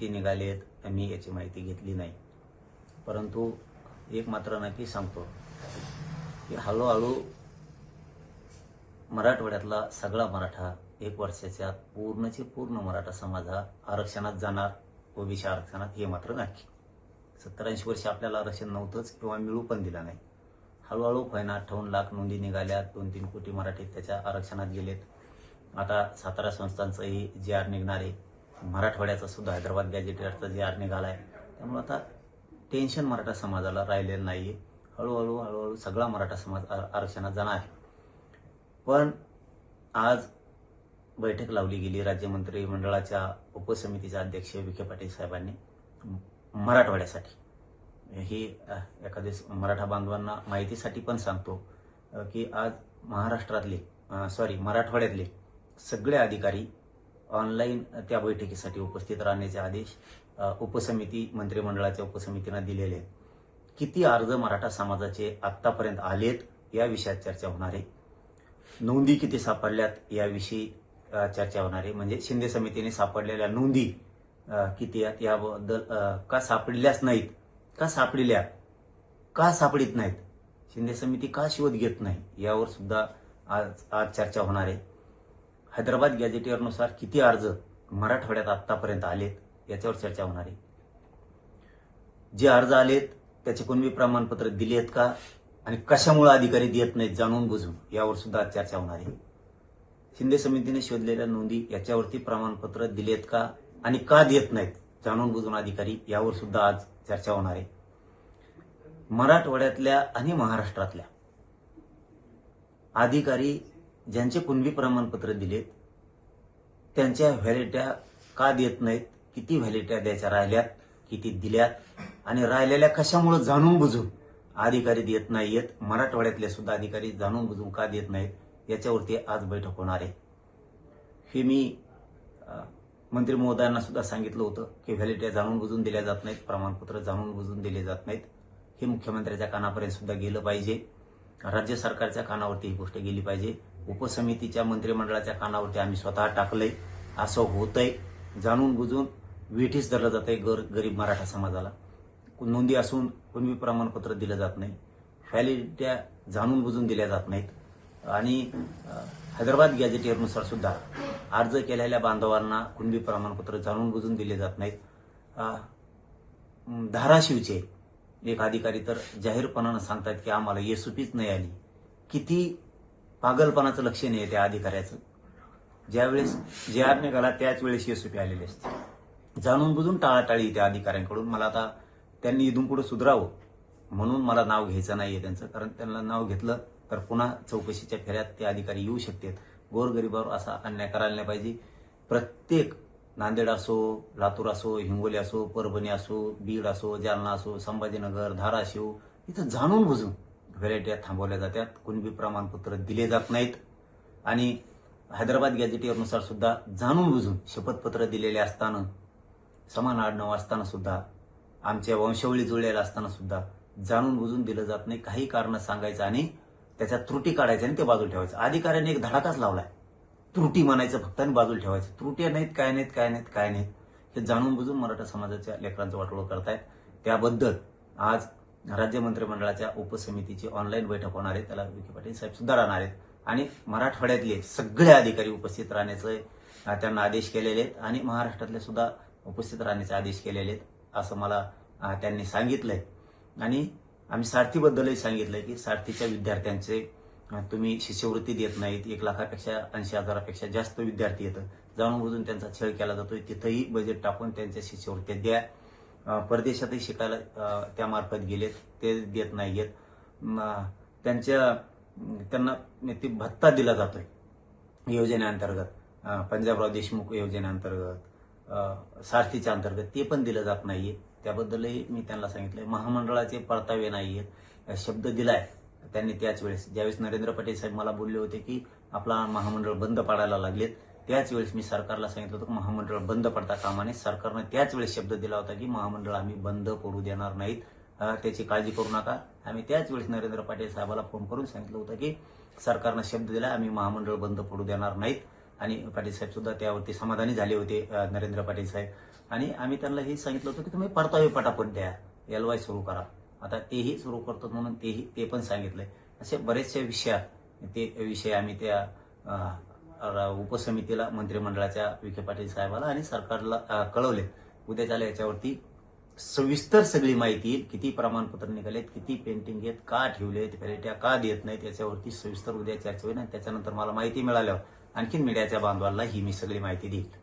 किती निघालेत मी याची माहिती घेतली नाही. परंतु एक मात्र नक्की सांगतो की हळूहळू मराठवाड्यातला सगळा मराठा 1 वर्षाच्या आत पूर्णचे पूर्ण मराठा समाज हा आरक्षणात जाणार, ओबीसी आरक्षणात, हे मात्र नक्की. 70-80 वर्ष आपल्याला आरक्षण नव्हतंच किंवा मिळू पण दिला नाही. हळूहळू 58 लाख नोंदी निघाल्या, 2-3 कोटी मराठी त्याच्या आरक्षणात गेलेत. आता 17 संस्थांचंही GR निघणार आहे. मराठवाड्याचा सुद्धा हैदराबाद गॅजेटियरचा GR निघालाय. त्यामुळे आता टेन्शन मराठा समाजाला राहिलेलं नाहीये. हळूहळू सगळा मराठा समाज आरक्षणात जाणार आहे. पण आज बैठक लावली गेली राज्यमंत्री मंडळाच्या उपसमितीचे अध्यक्ष विखे पाटील साहेबांनी मराठवाड्यासाठी. ही एखाद्या मराठा बांधवांना माहितीसाठी पण सांगतो की आज मराठवाड्यातले सगळे अधिकारी ऑनलाईन त्या बैठकीसाठी उपस्थित राहण्याचे आदेश मंत्रिमंडळाच्या उपसमितीनं दिलेले आहेत. किती अर्ज मराठा समाजाचे आतापर्यंत आलेत या विषयात चर्चा होणार आहे. नोंदी किती सापडल्यात याविषयी चर्चा होणार आहे. म्हणजे शिंदे समितीने सापडलेल्या नोंदी किती आहेत याबद्दल, का सापडल्याच नाहीत, का सापडल्या, का सापडित नाहीत, शिंदे समिती का शोध घेत नाही, यावर सुद्धा आज चर्चा होणार आहे. हैदराबाद गॅजेटियरनुसार किती अर्ज मराठवाड्यात आतापर्यंत आलेत याच्यावर चर्चा होणार आहे. जे अर्ज आलेत त्याचे कुणबी प्रमाणपत्र दिलेत का आणि कशामुळे अधिकारी देत नाहीत जाणून बुजून, यावर सुद्धा चर्चा होणार आहे. शिंदे समितीने शोधलेल्या नोंदी याच्यावरती प्रमाणपत्र दिलेत का आणि का देत नाहीत जाणून बुजून अधिकारी, यावर सुद्धा आज चर्चा होणार आहे. मराठवाड्यातल्या आणि महाराष्ट्रातल्या अधिकारी ज्यांचे कुणबी प्रमाणपत्र दिलेत त्यांच्या व्हॅलिडिट्या का देत नाहीत, किती व्हॅलिडिट्या द्यायच्या राहिल्यात, किती दिल्यात आणि राहिलेल्या कशामुळे जाणून बुजून अधिकारी देत नाहीयेत, मराठवाड्यातले सुद्धा अधिकारी जाणून बुजून का देत नाहीत, याच्यावरती आज बैठक होणार आहे. हे मी मंत्री महोदयांना सुद्धा सांगितलं होतं की व्हॅलिडिट्या जाणून बुजून दिल्या जात नाहीत, प्रमाणपत्र जाणून बुजून दिले जात नाहीत. हे मुख्यमंत्र्यांच्या कानापर्यंत सुद्धा गेलं पाहिजे. राज्य सरकारच्या कानावरती ही गोष्ट गेली पाहिजे. उपसमितीच्या मंत्रिमंडळाच्या कानावरती आम्ही स्वतः टाकलंय. असं होतंय, जाणून बुजून वेठीस धरलं जातंय गरीब मराठा समाजाला. नोंदी असून कुणबी प्रमाणपत्र दिलं जात नाही, व्हॅलिडिट्या जाणून बुजून दिल्या जात नाहीत आणि हैदराबाद गॅजेटियरनुसार सुद्धा अर्ज केलेल्या बांधवांना कुणबी प्रमाणपत्र जाणून बुजून दिले जात नाहीत. धाराशिवचे एक अधिकारी तर जाहीरपणानं सांगतात की आम्हाला एसओपीच नाही आली. किती पागलपणाचं लक्षण आहे त्या अधिकाऱ्याचं. ज्यावेळेस GR निघाला त्याच वेळेस एसओपी आलेली असते. जाणून बुजून टाळाटाळी त्या अधिकाऱ्यांकडून. मला आता त्यांनी इथून पुढे सुधारावं म्हणून मला नाव घ्यायचं नाहीये त्यांचं, कारण त्यांना नाव घेतलं तर पुन्हा चौकशीच्या फेऱ्यात ते अधिकारी येऊ शकतात. गोरगरिबावर असा अन्याय करायला नाही पाहिजे. प्रत्येक नांदेड असो, लातूर असो, हिंगोली असो, परभणी असो, बीड असो, जालना असो, संभाजीनगर, धाराशिव, इथं जाणून बुजून व्हॅलिडिट्या थांबवल्या जातात, कुणबी प्रमाणपत्र दिले जात नाहीत आणि हैदराबाद गॅजेटियरनुसार सुद्धा जाणून बुजून शपथपत्र दिलेले असताना, समान आडनाव असताना सुद्धा, आमच्या वंशावळी जुळलेल्या असताना सुद्धा जाणून बुजून दिलं जात नाही. काही कारण सांगायचं आणि त्याच्या त्रुटी काढायच्या आणि ते बाजूला ठेवायचं. अधिकाऱ्यांनी एक धडाकाच लावलाय, त्रुटी म्हणायचं फक्त आणि बाजूला ठेवायचं. त्रुटी नाहीत, काय नाहीत, हे जाणून बुजून मराठा समाजाच्या लेकरांचं वाटोळं करतायत. त्याबद्दल आज राज्य मंत्रिमंडळाच्या उपसमितीची ऑनलाईन बैठक होणार आहे. त्याला विखे पाटील साहेब सुद्धा राहणार आहेत आणि मराठवाड्यातले सगळे अधिकारी उपस्थित राहण्याचे त्यांना आदेश केलेले आहेत आणि महाराष्ट्रातले सुद्धा उपस्थित राहण्याचे आदेश केलेले आहेत असं मला त्यांनी सांगितलंय. आणि आम्ही सारथीबद्दलही सांगितलंय की सारथीच्या विद्यार्थ्यांचे तुम्ही शिष्यवृत्ती देत नाहीत. 1,80,000पेक्षा जास्त विद्यार्थी येतं, जाणून बुजून त्यांचा छळ केला जातोय. तिथंही बजेट टाकून त्यांच्या शिष्यवृत्त्या द्या. परदेशातही शिकायला त्यामार्फत गेलेत, ते देत नाहीयेत. त्यांना ते भत्ता दिला जातोय योजनेअंतर्गत, पंजाबराव देशमुख योजनेअंतर्गत, सारथीच्या अंतर्गत, ते पण दिलं जात नाहीये. त्याबद्दलही मी त्यांना सांगितलंय. महामंडळाचे परतावे नाहीयेत, शब्द दिलाय त्यांनी त्याच वेळेस, ज्यावेळेस नरेंद्र पाटील साहेब मला बोलले होते की आपला महामंडळ बंद पाडायला लागलेत, त्याच वेळेस मी सरकारला सांगितलं होतं की महामंडळ बंद पडता कामा नये. सरकारनं त्याच वेळेस शब्द दिला होता की महामंडळ आम्ही बंद पडू देणार नाहीत, त्याची काळजी करू नका. आम्ही त्याच वेळेस नरेंद्र पाटील साहेबाला फोन करून सांगितलं होतं की सरकारनं शब्द दिला, आम्ही महामंडळ बंद पडू देणार नाहीत आणि पाटील साहेब सुद्धा त्यावरती समाधानी झाले होते, नरेंद्र पाटील साहेब. आणि आम्ही त्यांना हे सांगितलं होतं की तुम्ही परतावे पटापट द्या, LY सुरू करा. आता तेही सुरू करतो म्हणून ते पण सांगितलंय. असे बरेचसे विषय आम्ही त्या उपसमितीला, मंत्रिमंडळाच्या विखे पाटील साहेबाला आणि सरकारला कळवले. उद्या झालं याच्यावरती सविस्तर सगळी माहिती येईल. किती प्रमाणपत्र निघालेत, किती पेंटिंग आहेत, का ठेवलेत, पेरट्या का देत नाहीत, याच्यावरती सविस्तर उद्या चर्चा होईल. आणि त्याच्यानंतर मला माहिती मिळाल्यावर आणखीन मीडियाच्या बांधवांना ही मी सगळी माहिती देईल.